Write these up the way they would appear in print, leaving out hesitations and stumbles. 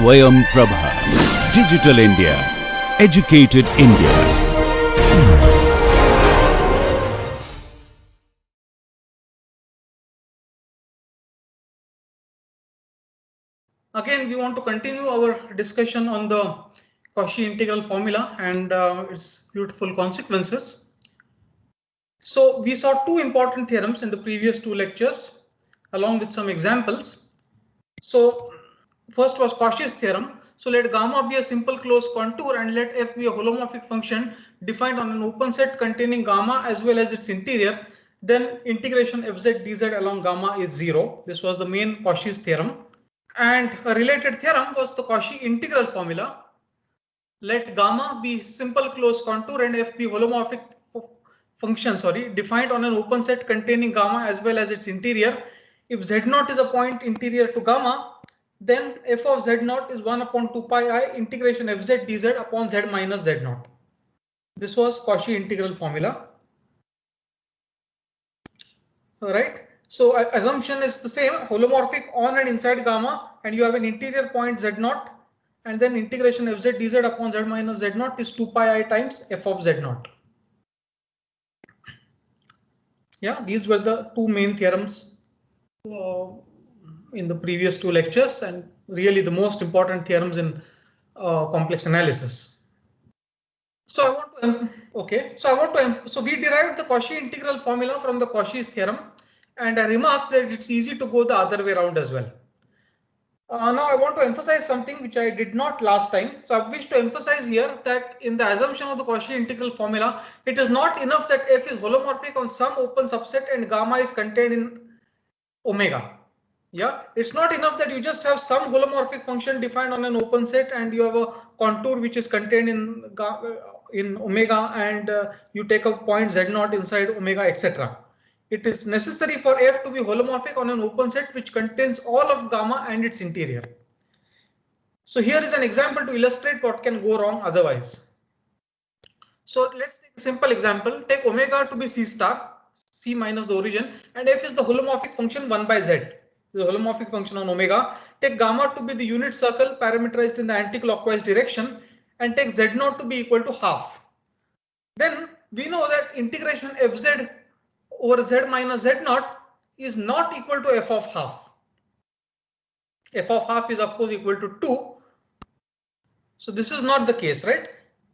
Swayam Prabha. Digital India. Educated India. Again, we want to continue our discussion on the Cauchy integral formula and its beautiful consequences. So we saw two important theorems in the previous two lectures along with some examples. So first was Cauchy's theorem. So let gamma be a simple closed contour and let f be a holomorphic function defined on an open set containing gamma as well as its interior. Then integration fz dz along gamma is 0. This was the main Cauchy's theorem. And a related theorem was the Cauchy integral formula. Let gamma be simple closed contour and f be holomorphic function, defined on an open set containing gamma as well as its interior. If z0 is a point interior to gamma, then f of z0 is 1 upon 2 pi I integration fz dz upon z minus z0. This was Cauchy integral formula. All right. So assumption is the same, holomorphic on and inside gamma, and you have an interior point z0, and then integration fz dz upon z minus z0 is 2 pi I times f of z0. Yeah, these were the two main theorems in the previous two lectures, and really the most important theorems in complex analysis. So so we derived the Cauchy integral formula from the Cauchy's theorem, and I remarked that it's easy to go the other way around as well. Now I want to emphasize something which I did not last time. So I wish to emphasize here that in the assumption of the Cauchy integral formula, it is not enough that f is holomorphic on some open subset and gamma is contained in omega. Yeah, it's not enough that you just have some holomorphic function defined on an open set and you have a contour which is contained in omega, and you take a point z0 inside omega, etc. It is necessary for f to be holomorphic on an open set which contains all of gamma and its interior. So here is an example to illustrate what can go wrong otherwise. So let's take a simple example. Take omega to be c star, c minus the origin, and f is the holomorphic function 1 by z. The holomorphic function on omega. Take gamma to be the unit circle parameterized in the anti-clockwise direction, and take z0 to be equal to half. Then we know that integration fz over z minus z0 is not equal to f of half. F of half is of course equal to 2. So this is not the case, right?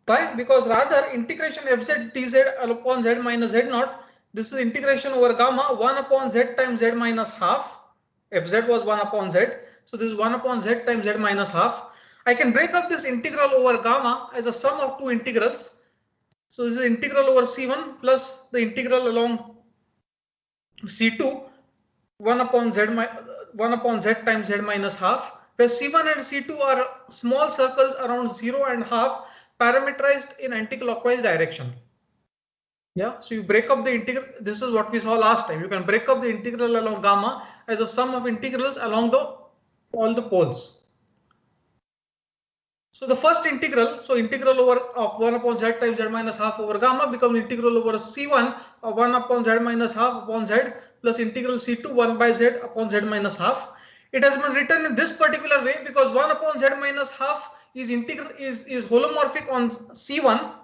Why? Because rather integration fz dz upon z minus z0, this is integration over gamma 1 upon z times z minus half. Fz was 1 upon z. So this is 1 upon z times z minus half. I can break up this integral over gamma as a sum of two integrals. So this is integral over c1 plus the integral along c2, 1 upon z times z minus half, where c1 and c2 are small circles around 0 and half parameterized in anti-clockwise direction. Yeah, so you break up the integral. This is what we saw last time. You can break up the integral along gamma as a sum of integrals along all the poles. So the first integral, so integral over of 1 upon z times z minus half over gamma becomes integral over c1 of 1 upon z minus half upon z plus integral c2 1 by z upon z minus half. It has been written in this particular way because 1 upon z minus half is holomorphic on c1,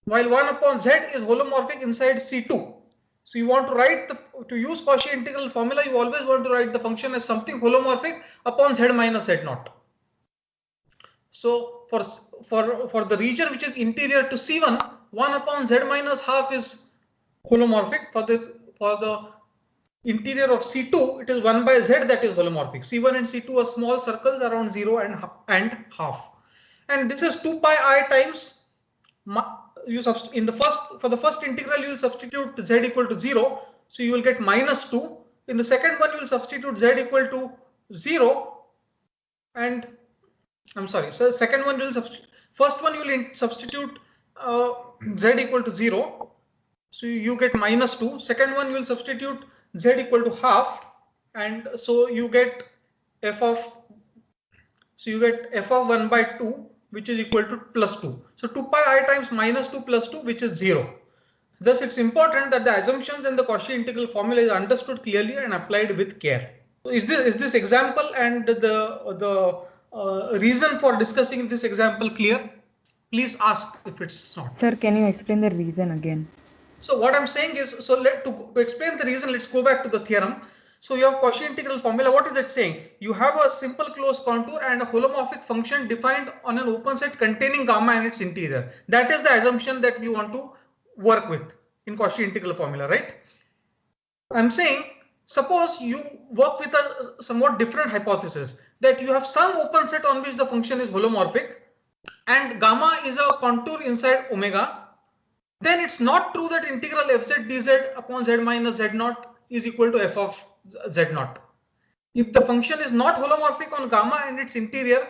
while 1 upon z is holomorphic inside c2. So you want to write to use Cauchy integral formula, you always want to write the function as something holomorphic upon z minus z0. So for the region which is interior to C1, 1 upon z minus half is holomorphic. For the interior of C2, it is 1 by z that is holomorphic. C1 and C2 are small circles around 0 and half. And this is 2 pi I times for the first integral you will substitute z equal to 0, so you will get minus 2. In the second one you will substitute z equal to 0, and I'm sorry, so second one will first one you will substitute z equal to 0, so you get minus 2. Second one you will substitute z equal to half, and so you get f of 1 by 2, which is equal to plus 2. So 2 pi I times minus 2 plus 2, which is 0. Thus it's important that the assumptions in the Cauchy integral formula is understood clearly and applied with care. Is this example and the reason for discussing this example clear? Please ask if it's not. Sir, can you explain the reason again? So what I'm saying is, so to explain the reason, let's go back to the theorem. So you have Cauchy integral formula. What is it saying? You have a simple closed contour and a holomorphic function defined on an open set containing gamma and its interior. That is the assumption that we want to work with in Cauchy integral formula, right? I'm saying, suppose you work with a somewhat different hypothesis that you have some open set on which the function is holomorphic and gamma is a contour inside omega. Then it's not true that integral fz dz upon z minus z naught is equal to f of z naught. If the function is not holomorphic on gamma and its interior,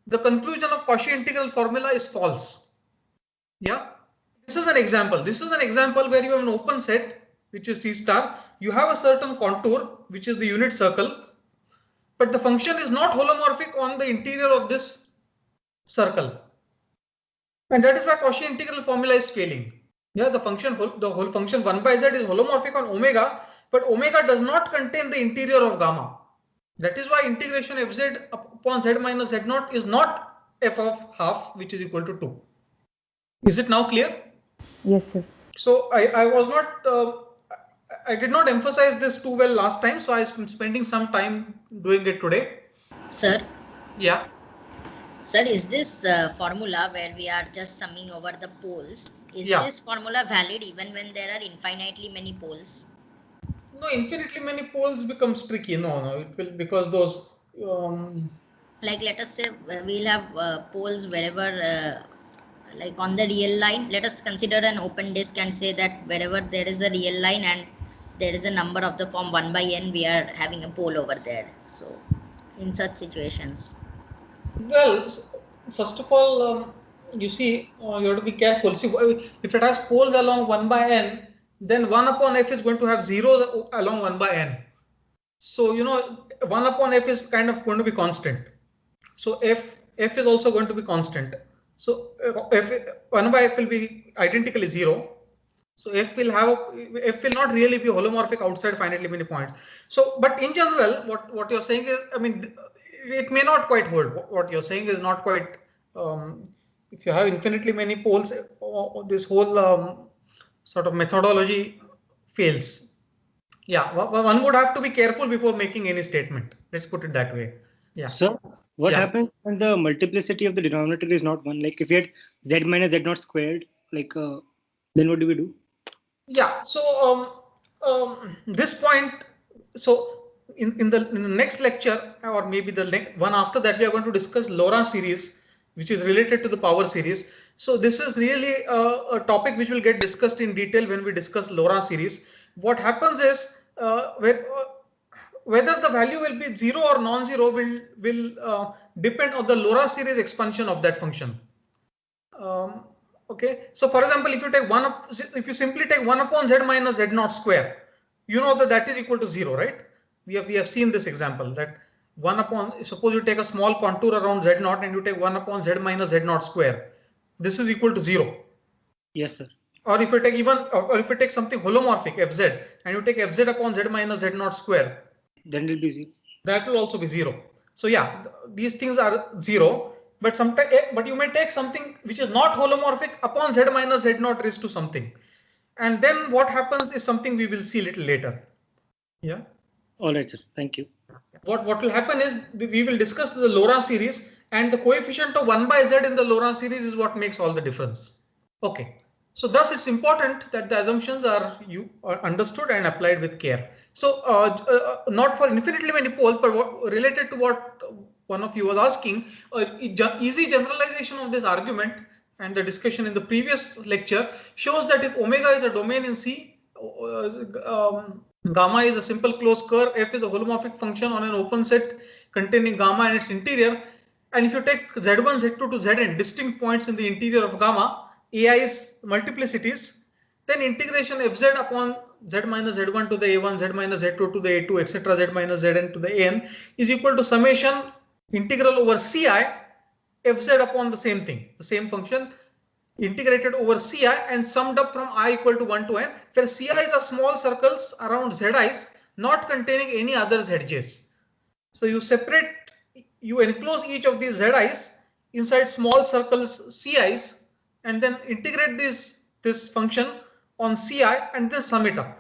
the conclusion of Cauchy integral formula is false. Yeah, this is an example. This is an example where you have an open set, which is C star. You have a certain contour, which is the unit circle, but the function is not holomorphic on the interior of this circle. And that is why Cauchy integral formula is failing. Yeah, the whole function 1 by z is holomorphic on omega, but omega does not contain the interior of gamma. That is why integration fz upon z minus z naught is not f of half, which is equal to 2. Is it now clear? Yes, sir. So I was not, I did not emphasize this too well last time, so I'm spending some time doing it today. Sir, Yeah. sir, is this formula where we are just summing over the poles, is Yeah. this formula valid even when there are infinitely many poles? No, infinitely many poles becomes tricky. No, it will, because those. Like let us say we'll have poles wherever, like on the real line, let us consider an open disk and say that wherever there is a real line and there is a number of the form 1 by n, we are having a pole over there. So in such situations. Well, first of all, you see, you have to be careful. See, if it has poles along 1 by n, then 1 upon f is going to have zeros along 1 by n. So, 1 upon f is kind of going to be constant. So f is also going to be constant. So f 1 by f will be identically 0. So f will not really be holomorphic outside finitely many points. So, but in general, what you're saying is, I mean, it may not quite hold. What you're saying is not quite. If you have infinitely many poles, this whole sort of methodology fails. Yeah, one would have to be careful before making any statement. Let's put it that way. Yeah. So what Yeah. happens when the multiplicity of the denominator is not 1? Like if we had z minus z naught squared, like then what do we do? Yeah, so this point, so in the next lecture, or maybe the next one after that, we are going to discuss Laurent series, which is related to the power series. So this is really a topic which will get discussed in detail when we discuss Laurent series. What happens is whether the value will be 0 or non-zero will depend on the Laurent series expansion of that function. Okay, so for example, if you simply take 1 upon z minus z naught square, you know that is equal to 0, right? We have seen this example that 1 upon, suppose you take a small contour around z naught and you take 1 upon z minus z naught square, this is equal to 0. Yes, sir. Or if you take something holomorphic fz and you take fz upon z minus z naught square, Then it will be 0. that will also be 0. So yeah, these things are 0. But but you may take something which is not holomorphic upon z minus z naught raised to something, and then what happens is something we will see a little later. Yeah. All right, sir. Thank you. What will happen is we will discuss the Laurent series, and the coefficient of 1 by z in the Laurent series is what makes all the difference. Okay. So thus it's important that the assumptions are understood and applied with care. So not for infinitely many poles, but related to what one of you was asking, easy generalization of this argument and the discussion in the previous lecture shows that if omega is a domain in C, gamma is a simple closed curve, f is a holomorphic function on an open set containing gamma and its interior, and if you take z1, z2 to zn distinct points in the interior of gamma, ai's multiplicities, then integration fz upon z minus z1 to the a1, z minus z2 to the a2, etc., z minus zn to the an is equal to summation integral over ci fz upon the same thing, the same function integrated over ci and summed up from I equal to 1 to n, where ci's are small circles around zi's not containing any other zj's. So you separate, you enclose each of these zi's inside small circles ci's, and then integrate this function on ci and then sum it up.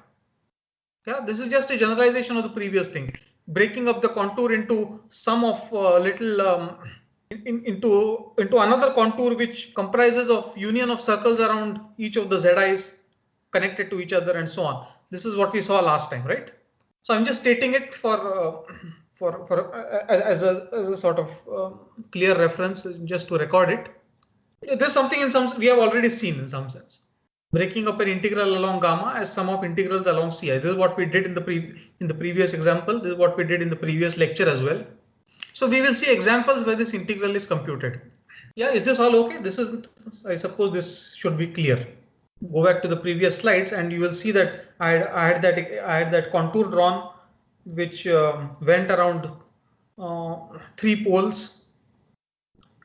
Yeah, this is just a generalization of the previous thing, breaking up the contour into sum of little into another contour which comprises of union of circles around each of the zi's connected to each other and so on. This is what we saw last time, right? So I'm just stating it as a sort of clear reference, just to record it. There's something in some we have already seen in some sense. Breaking up an integral along gamma as sum of integrals along ci. This is what we did in the previous example. This is what we did in the previous lecture as well. So we will see examples where this integral is computed. Yeah, is this all okay? This is, I suppose this should be clear. Go back to the previous slides and you will see that I had that contour drawn which went around 3 poles,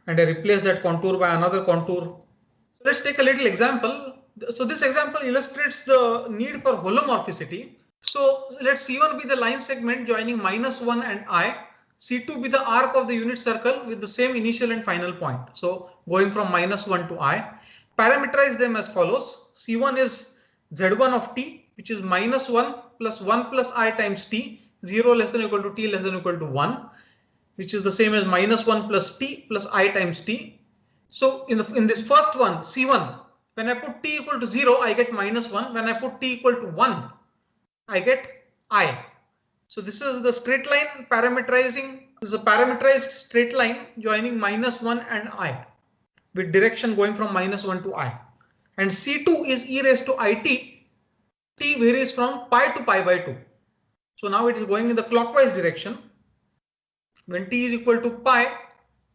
and I replaced that contour by another contour. So let's take a little example. So this example illustrates the need for holomorphicity. So let C1 be the line segment joining -1 and I, C2 be the arc of the unit circle with the same initial and final point. So going from -1 to I, parameterize them as follows. C1 is Z1 of t, which is -1 plus 1 plus I times t, 0 less than or equal to t less than or equal to 1, which is the same as -1 plus t plus I times t. So in this first one, C1, when I put t equal to 0, I get -1. When I put t equal to 1, I get I. So this is the straight line parameterizing. This is a parameterized straight line joining -1 and I, with direction going from -1 to I. And C2 is e raised to it. T varies from pi to pi by 2. So now it is going in the clockwise direction. When t is equal to pi,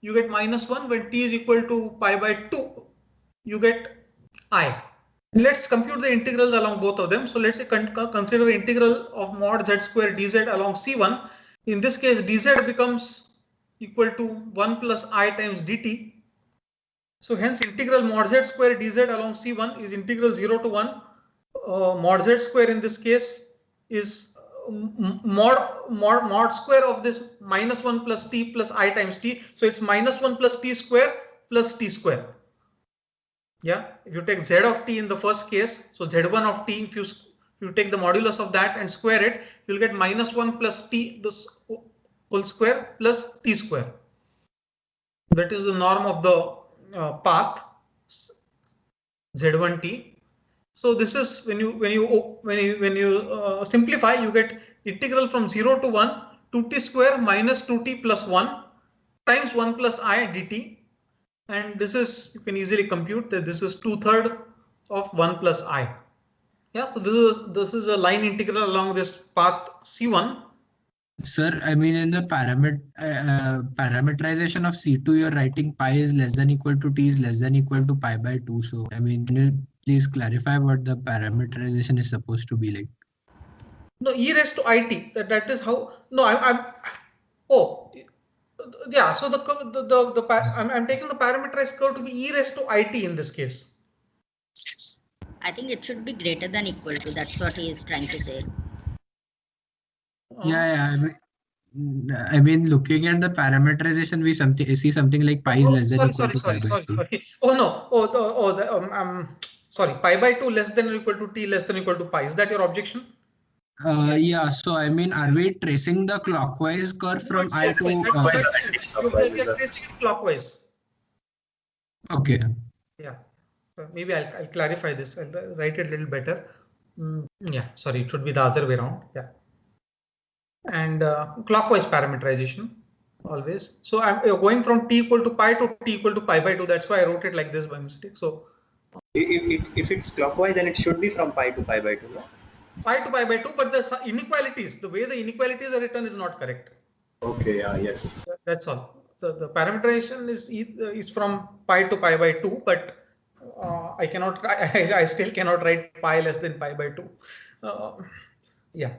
you get -1. When t is equal to pi by 2, you get I. Let's compute the integrals along both of them. So let's consider the integral of mod z square dz along C1. In this case, dz becomes equal to 1 plus I times dt. So hence integral mod z square dz along C1 is integral 0 to 1. Mod z square in this case is mod square of this -1 plus t plus I times t. So it's -1 plus t square plus t square. Yeah, if you take z of t in the first case, so z1 of t, if you take the modulus of that and square it, you'll get -1 plus t this whole square plus t square. That is the norm of the path z1t. So this is when you simplify, you get integral from 0 to 1 2t square minus 2t plus 1 times 1 plus I dt. And this is, you can easily compute that this is 2/3 of 1 plus I. Yeah, so this is a line integral along this path C1. Sir, I mean in the parameterization of C2, you're writing pi is less than equal to t is less than equal to pi by 2. So I mean, can you please clarify what the parameterization is supposed to be like? No, e raised to it. That is how. No, oh. Yeah, so I'm taking the parameterized curve to be e raised to it in this case. I think it should be greater than equal to. That's what he is trying to say. Yeah. I mean, looking at the parameterization, we see something like pi is less than equal to pi by 2. Oh no. Sorry. Pi by 2 less than or equal to t less than or equal to pi. Is that your objection? Yeah, so I mean, are we tracing the clockwise curve from I to? You're tracing it clockwise. Okay. Yeah, maybe I'll clarify this. I'll write it a little better. Yeah, sorry, it should be the other way around. Yeah, and clockwise parameterization always. So I'm going from t equal to pi to t equal to pi by 2. That's why I wrote it like this by mistake. So if it's clockwise, then it should be from pi to pi by 2. No? Pi to pi by 2, but the inequalities, the way the inequalities are written is not correct. Okay, yes. That's all. The parameterization is from pi to pi by 2, but I still cannot write pi less than pi by 2. Yeah.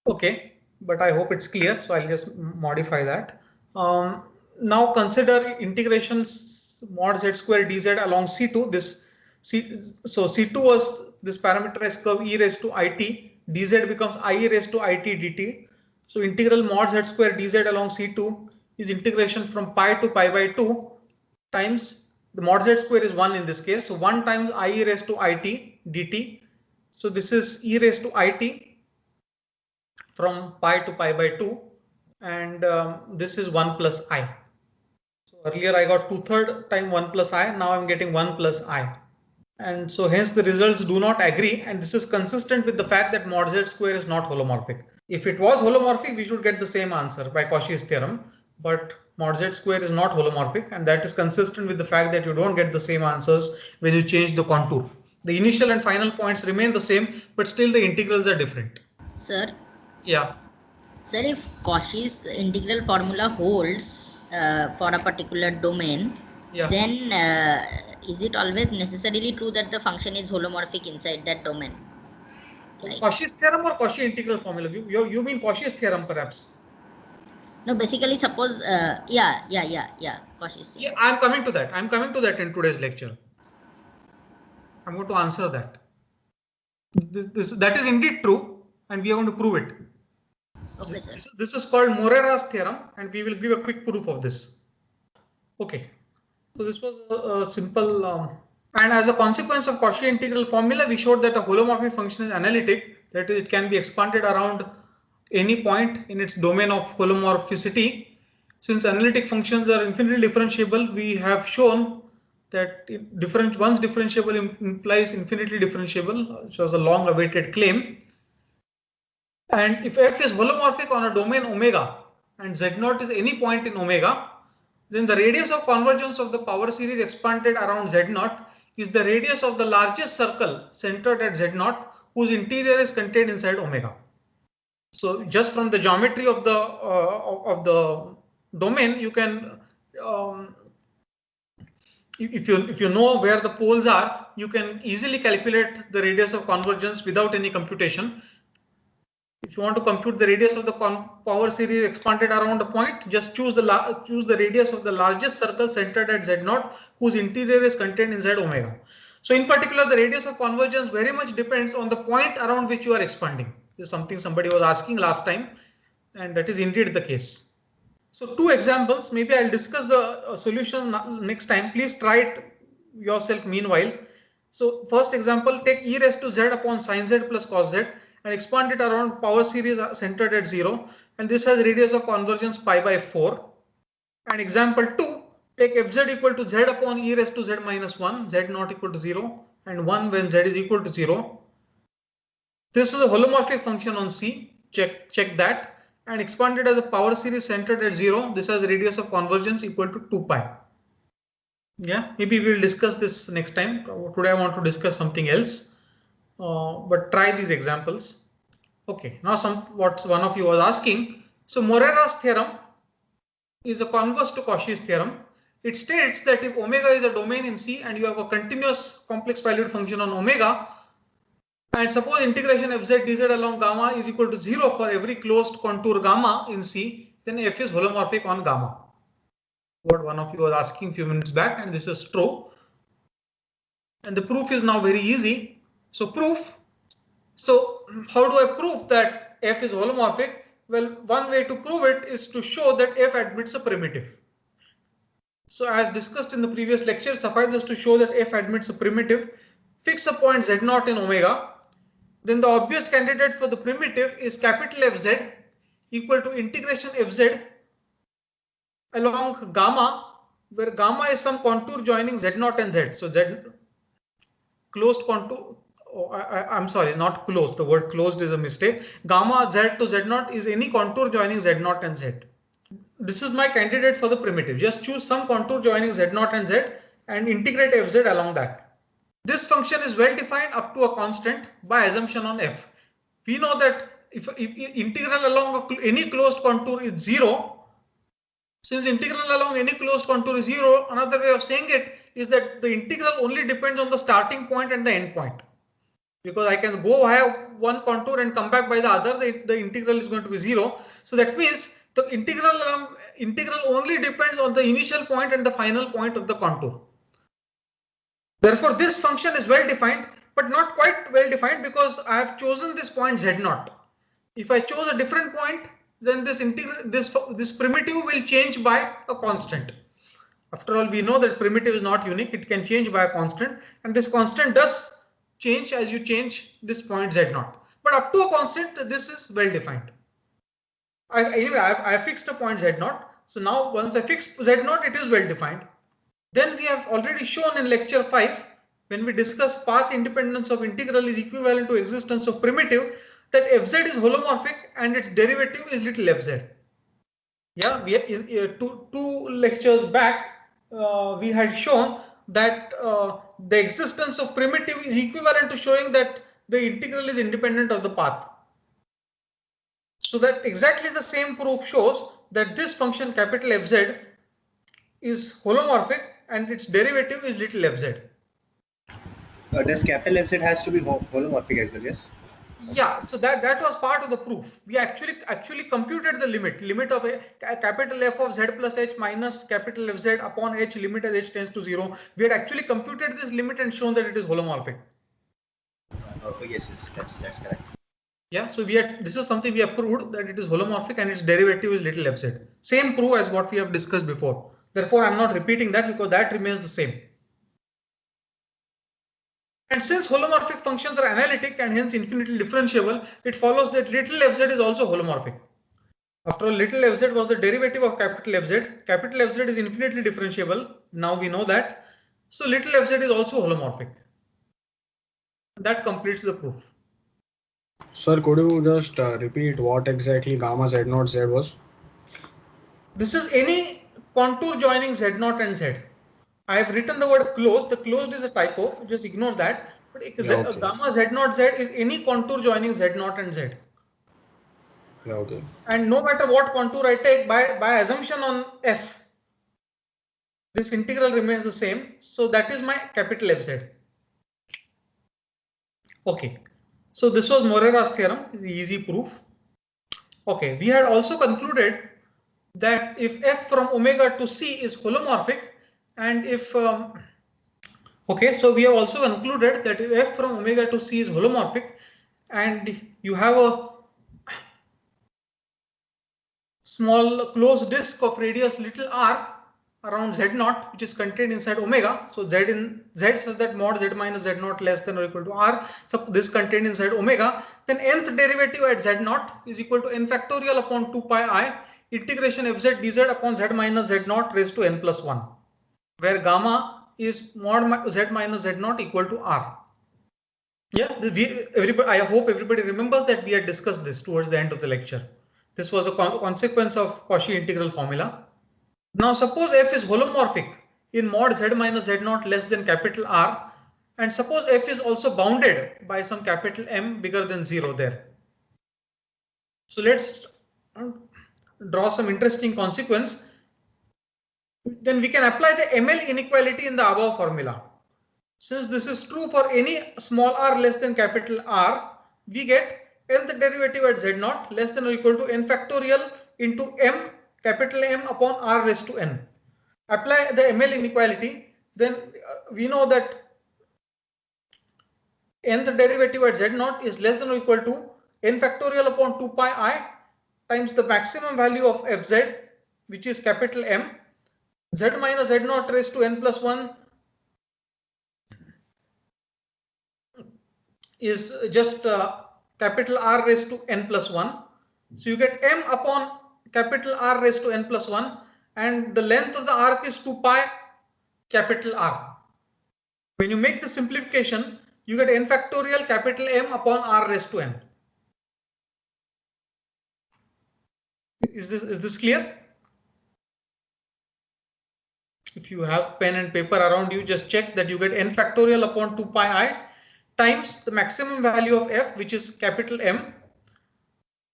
Okay, but I hope it's clear, so I'll just modify that. Now consider integrations mod z square dz along C2. So C2 was this parameterized curve e raised to it dz becomes I raised to it dt. So integral mod z square dz along C2 is integration from pi to pi by 2 times the mod z square is 1 in this case. So 1 times I raised to it dt. So this is e raised to it from pi to pi by 2, and this is 1 plus I. So earlier I got 2/3 time 1 plus I, now I'm getting 1 plus I. And so hence the results do not agree, and this is consistent with the fact that mod z square is not holomorphic. If it was holomorphic, we should get the same answer by Cauchy's theorem, but mod z square is not holomorphic, and that is consistent with the fact that you don't get the same answers when you change the contour. The initial and final points remain the same, but still the integrals are different. Sir, Yeah. sir, if Cauchy's integral formula holds for a particular domain, Yeah. then is it always necessarily true that the function is holomorphic inside that domain? Like, Cauchy's theorem or Cauchy integral formula? You mean Cauchy's theorem perhaps? no, basically suppose, Cauchy's theorem. Yeah, I'm coming to that. I'm coming to that in today's lecture. I'm going to answer that. That is indeed true, and we are going to prove it. Okay, sir. This is called Morera's theorem, and we will give a quick proof of this. Okay. So this was a simple, and as a consequence of Cauchy integral formula, we showed that a holomorphic function is analytic, that is, it can be expanded around any point in its domain of holomorphicity. Since analytic functions are infinitely differentiable, we have shown that once differentiable implies infinitely differentiable, which was a long awaited claim. And if f is holomorphic on a domain omega and z0 is any point in omega, then the radius of convergence of the power series expanded around z0 is the radius of the largest circle centered at z0 whose interior is contained inside omega. So just from the geometry of the domain, you can if you know where the poles are, you can easily calculate the radius of convergence without any computation. If you want to compute the radius of the power series expanded around a point, just choose the radius of the largest circle centered at z0 whose interior is contained inside omega. So in particular, the radius of convergence very much depends on the point around which you are expanding. This is something somebody was asking last time, and that is indeed the case. So 2 examples, maybe I'll discuss the solution next time. Please try it yourself meanwhile. So first example, take e raised to z upon sin z plus cos z and expand it around power series centered at 0, and this has radius of convergence pi by 4. And example 2, take fz equal to z upon e raised to z minus 1, z not equal to 0, and 1 when z is equal to 0. This is a holomorphic function on C, check that, and expanded as a power series centered at 0. This has a radius of convergence equal to 2 pi. Yeah, maybe we'll discuss this next time. Today I want to discuss something else. But try these examples. Okay, now what one of you was asking. So Morera's theorem is a converse to Cauchy's theorem. It states that if omega is a domain in C and you have a continuous complex valued function on omega, and suppose integration fz dz along gamma is equal to 0 for every closed contour gamma in C, then f is holomorphic on gamma. What one of you was asking a few minutes back, and this is true. And the proof is now very easy. So how do I prove that f is holomorphic? Well, one way to prove it is to show that f admits a primitive. So as discussed in the previous lecture, suffice us to show that f admits a primitive, fix a point z0 in omega. Then the obvious candidate for the primitive is capital Fz equal to integration Fz along gamma, where gamma is some contour joining z0 and z. So z closed contour. Oh, I'm sorry, not closed. The word closed is a mistake. Gamma z to z0 is any contour joining z0 and z. This is my candidate for the primitive. Just choose some contour joining z0 and z and integrate fz along that. This function is well defined up to a constant by assumption on f. We know that if integral along any closed contour is 0, since integral along any closed contour is 0, another way of saying it is that the integral only depends on the starting point and the end point. Because I can go via one contour and come back by the other, the integral is going to be 0. So that means the integral only depends on the initial point and the final point of the contour. Therefore, this function is well defined but not quite well defined because I have chosen this point Z0. If I chose a different point, then this primitive will change by a constant. After all, we know that primitive is not unique. It can change by a constant, and this constant does change as you change this point Z0. But up to a constant, this is well defined. Anyway, I fixed a point Z0. So now once I fix Z0, it is well defined. Then we have already shown in lecture 5, when we discuss path independence of integral is equivalent to existence of primitive, that fz is holomorphic and its derivative is little fz. Yeah, we two lectures back we had shown that the existence of primitive is equivalent to showing that the integral is independent of the path. So that exactly the same proof shows that this function capital Fz is holomorphic and its derivative is little fz. Does capital Fz has to be holomorphic as well? Yes. Yeah, so that was part of the proof. We actually computed the limit of a capital F of z plus h minus capital Fz upon h limit as h tends to 0. We had actually computed this limit and shown that it is holomorphic. Yes, that's correct. Yeah, so this is something we have proved that it is holomorphic and its derivative is little fz. Same proof as what we have discussed before. Therefore, I'm not repeating that because that remains the same. And since holomorphic functions are analytic and hence infinitely differentiable, it follows that little fz is also holomorphic. After all, little fz was the derivative of capital Fz. Capital Fz is infinitely differentiable. Now we know that. So little fz is also holomorphic. That completes the proof. Sir, could you just repeat what exactly gamma Z0 Z was? This is any contour joining Z0 and Z. I have written the word closed. The closed is a typo. Just ignore that. But okay. Gamma Z0 Z is any contour joining Z0 and Z. Yeah, okay. And no matter what contour I take, by assumption on F, this integral remains the same. So that is my capital Fz. Okay. So this was Morera's theorem, the easy proof. Okay. We had also concluded that if f from omega to c is holomorphic, and if okay, so we have also concluded that if f from omega to c is holomorphic and you have a small closed disk of radius little r around z0 which is contained inside omega, so z such that mod z minus z0 less than or equal to r, so this contained inside omega, then nth derivative at z0 is equal to n factorial upon 2 pi I integration fz dz upon z minus z0 raised to n plus 1, where gamma is mod z minus z0 equal to r. Yeah, I hope everybody remembers that we had discussed this towards the end of the lecture. This was a consequence of Cauchy integral formula. Now suppose f is holomorphic in mod z minus z0 less than capital R, and suppose f is also bounded by some capital M bigger than 0 there. So let's draw some interesting consequence. Then we can apply the ML inequality in the above formula. Since this is true for any small r less than capital R, we get nth derivative at z0 less than or equal to n factorial into m capital M upon r raised to n. Apply the ML inequality, then we know that nth derivative at z0 is less than or equal to n factorial upon 2 pi I times the maximum value of fz, which is capital M, z minus z0 raised to n plus 1 is just capital R raised to n plus 1. So you get M upon capital R raised to n plus 1, and the length of the arc is 2 pi capital R. When you make the simplification, you get n factorial capital M upon R raised to n. Is this clear? If you have pen and paper around you, just check that you get n factorial upon 2 pi I times the maximum value of f, which is capital M,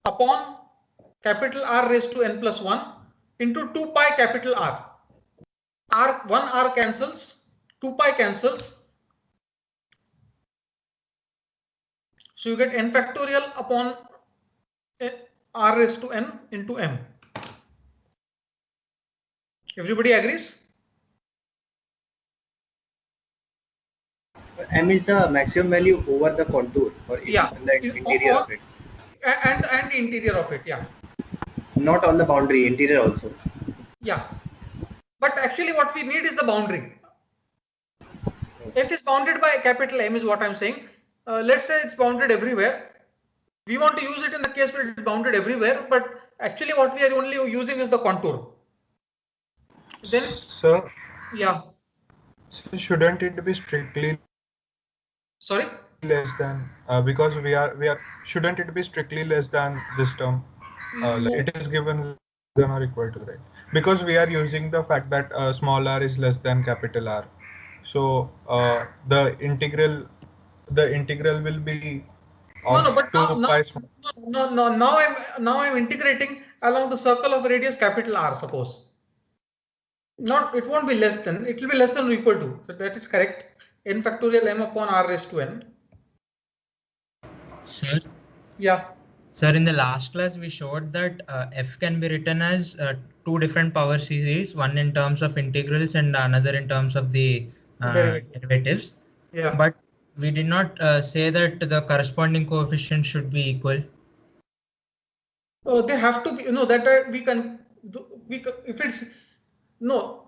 upon capital R raised to n plus 1 into 2 pi capital R. One R cancels, 2 pi cancels. So you get n factorial upon R raised to n into M. Everybody agrees? M is the maximum value over the contour or Yeah. in the interior of it. And the interior of it. Yeah. Not on the boundary, interior also. Yeah. But actually what we need is the boundary. F is bounded by capital M is what I'm saying. Let's say it's bounded everywhere. We want to use it in the case where it's bounded everywhere, but actually what we are only using is the contour. Then, Sir, yeah, so shouldn't it be strictly sorry. less than because we are shouldn't it be strictly less than this term? Like it is given less than or equal to, right? Because we are using the fact that small r is less than capital R. So the integral will be No, of no, but 2 pi small. no, now I'm integrating along the circle of radius capital R, suppose. Not, it won't be less than, it will be less than or equal to. So that is correct. N factorial M upon R raised to N. Sir, Yeah. sir, in the last class we showed that f can be written as two different power series, one in terms of integrals and another in terms of the derivatives. Yeah. But we did not say that the corresponding coefficient should be equal. They have to be, you know, that we can, if it's, no,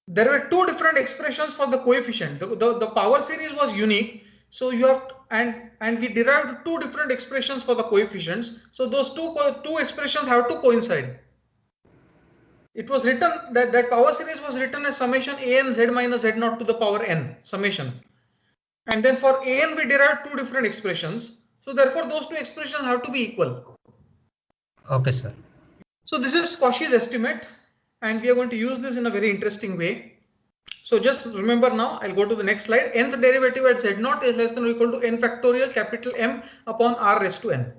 there were two different expressions for the coefficient. The power series was unique. So you have, and we derived two different expressions for the coefficients. So those two expressions have to coincide. It was written that power series was written as summation an z minus z naught to the power n summation. And then for an we derived two different expressions. So therefore those two expressions have to be equal. Okay, sir. So this is Cauchy's estimate, and we are going to use this in a very interesting way. So just remember now, I'll go to the next slide. Nth derivative at z0 is less than or equal to n factorial capital M upon R raised to n.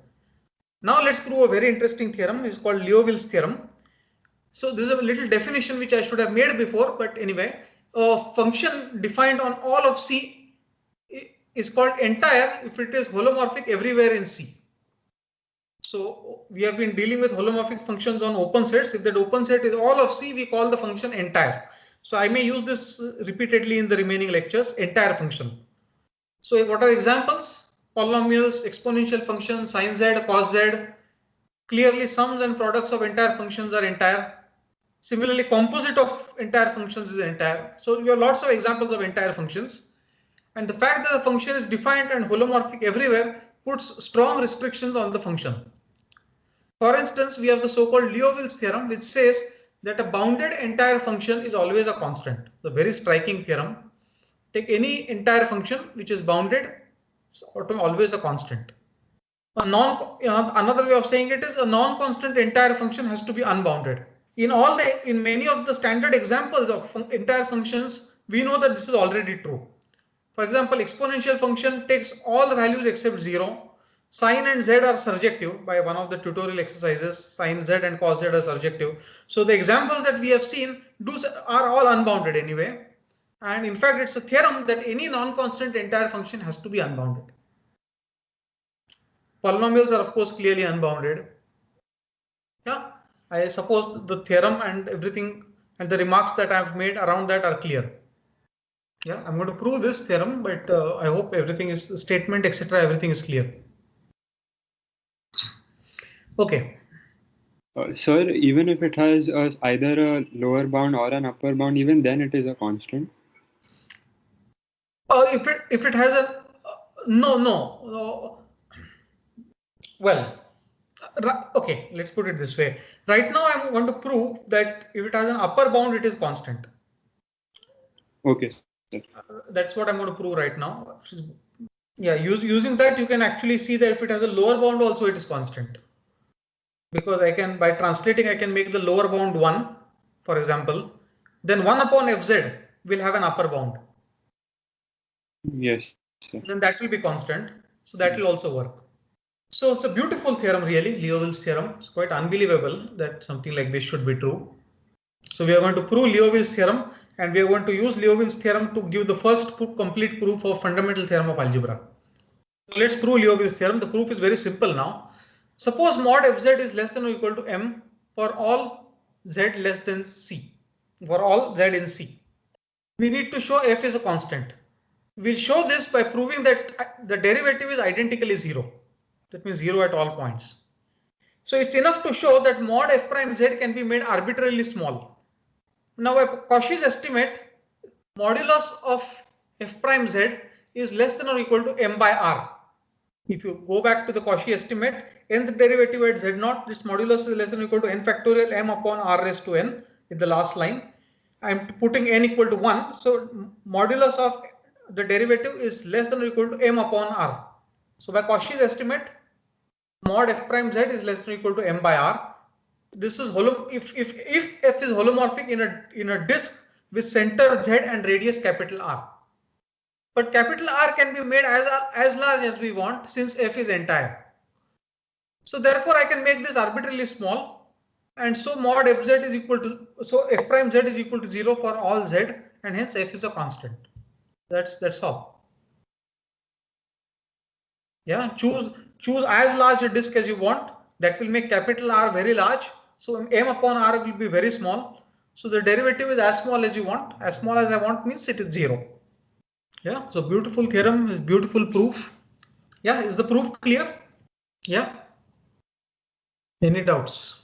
Now let's prove a very interesting theorem. It's called Liouville's theorem. So this is a little definition which I should have made before, but anyway, a function defined on all of C is called entire if it is holomorphic everywhere in C. So we have been dealing with holomorphic functions on open sets. If that open set is all of C, we call the function entire. So I may use this repeatedly in the remaining lectures, entire function. So what are examples? Polynomials, exponential functions, sin z, cos z. Clearly sums and products of entire functions are entire. Similarly, composite of entire functions is entire. So you have lots of examples of entire functions. And the fact that the function is defined and holomorphic everywhere puts strong restrictions on the function. For instance, we have the so-called Liouville's theorem, which says that a bounded entire function is always a constant. The very striking theorem. Take any entire function which is bounded, it's always a constant. Another way of saying it is a non-constant entire function has to be unbounded. In many of the standard examples of entire functions, we know that this is already true. For example, exponential function takes all the values except 0. Sin and z are surjective by one of the tutorial exercises. Sin z and cos z are surjective. So the examples that we have seen are all unbounded anyway. And in fact, it's a theorem that any non-constant entire function has to be unbounded. Polynomials are of course clearly unbounded. Yeah, I suppose the theorem and everything and the remarks that I've made around that are clear. Yeah, I'm going to prove this theorem, but I hope everything is statement, etc. Everything is clear. Okay. Sir, even if it has either a lower bound or an upper bound, even then it is a constant. If it has a no. Well, okay, let's put it this way. Right now, I'm going to prove that if it has an upper bound, it is constant. Okay. That's what I'm going to prove right now. Yeah, using that, you can actually see that if it has a lower bound, also it is constant. Because I can, by translating, I can make the lower bound 1, for example. Then 1 upon fz will have an upper bound. Yes, sir. Then that will be constant. So that will also work. So it's a beautiful theorem, really, Liouville's theorem. It's quite unbelievable that something like this should be true. So we are going to prove Liouville's theorem, and we are going to use Liouville's theorem to give the first complete proof of fundamental theorem of algebra. So let's prove Liouville's theorem. The proof is very simple now. Suppose mod fz is less than or equal to m for all z less than c, for all z in c. we need to show f is a constant. We'll show this by proving that the derivative is identically 0. That means 0 at all points. So it's enough to show that mod f prime z can be made arbitrarily small. Now by Cauchy's estimate, modulus of f prime z is less than or equal to m by r. If you go back to the Cauchy estimate, nth derivative at z0, this modulus is less than or equal to n factorial m upon r raised to n in the last line. I'm putting n equal to 1. So modulus of the derivative is less than or equal to m upon r. So by Cauchy's estimate, mod f prime z is less than or equal to m by r. This is if f is holomorphic in a disk with center z and radius capital R. But capital R can be made as large as we want since f is entire. So therefore I can make this arbitrarily small, and so mod f z is equal to, so f prime z is equal to 0 for all z, and hence f is a constant. That's all. Yeah, choose as large a disk as you want. That will make capital R very large. So m upon r will be very small. So the derivative is as small as you want. As small as I want means it is 0. Yeah, so beautiful theorem, beautiful proof. Yeah, is the proof clear? Yeah. Any doubts?